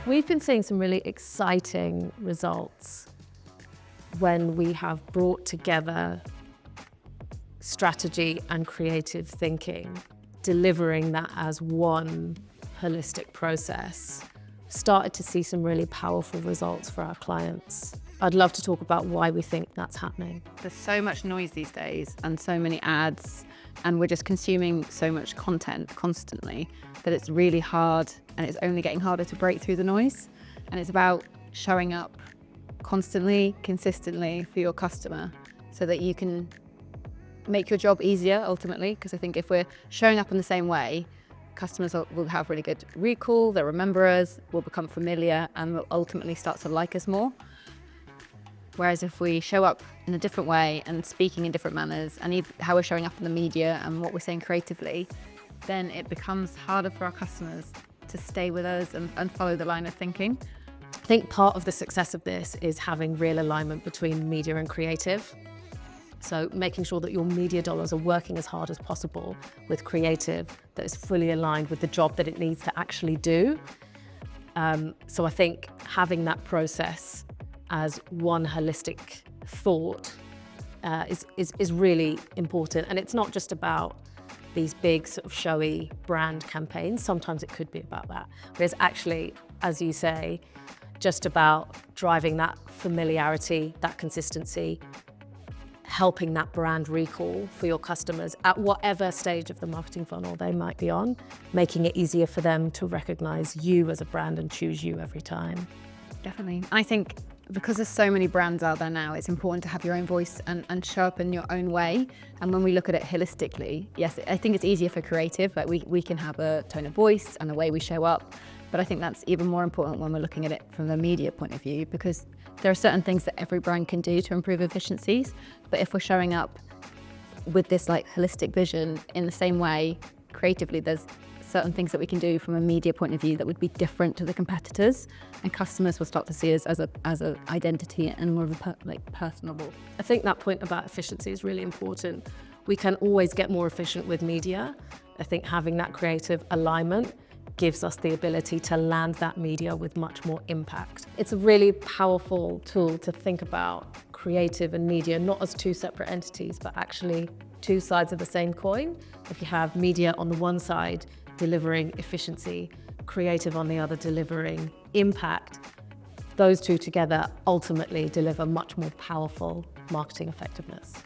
We've been seeing some really exciting results when we have brought together strategy and creative thinking, delivering that as one holistic process. Started to see some really powerful results for our clients. I'd love to talk about why we think that's happening. There's so much noise these days and so many ads, and we're just consuming so much content constantly that it's really hard, and it's only getting harder to break through the noise. And it's about showing up constantly, consistently for your customer so that you can make your job easier ultimately. Because I think if we're showing up in the same way, customers will have really good recall, they'll remember us, will become familiar, and will ultimately start to like us more. Whereas if we show up in a different way and speaking in different manners, and how we're showing up in the media and what we're saying creatively, then it becomes harder for our customers to stay with us and follow the line of thinking. I think part of the success of this is having real alignment between media and creative. So making sure that your media dollars are working as hard as possible with creative that is fully aligned with the job that it needs to actually do. So I think having that process as one holistic thought is really important. And it's not just about these big sort of showy brand campaigns. Sometimes it could be about that. But it's actually, as you say, just about driving that familiarity, that consistency, helping that brand recall for your customers at whatever stage of the marketing funnel they might be on, making it easier for them to recognize you as a brand and choose you every time. Definitely. I think because there's so many brands out there now, it's important to have your own voice and show up in your own way. And when we look at it holistically, yes, I think it's easier for creative. Like we can have a tone of voice and a way we show up. But I think that's even more important when we're looking at it from the media point of view, because there are certain things that every brand can do to improve efficiencies. But if we're showing up with this like holistic vision in the same way, creatively, there's certain things that we can do from a media point of view that would be different to the competitors, and customers will start to see us as a identity and more of a personable. I think that point about efficiency is really important. We can always get more efficient with media. I think having that creative alignment gives us the ability to land that media with much more impact. It's a really powerful tool to think about creative and media not as two separate entities, but actually two sides of the same coin. If you have media on the one side delivering efficiency, creative on the other delivering impact, those two together ultimately deliver much more powerful marketing effectiveness.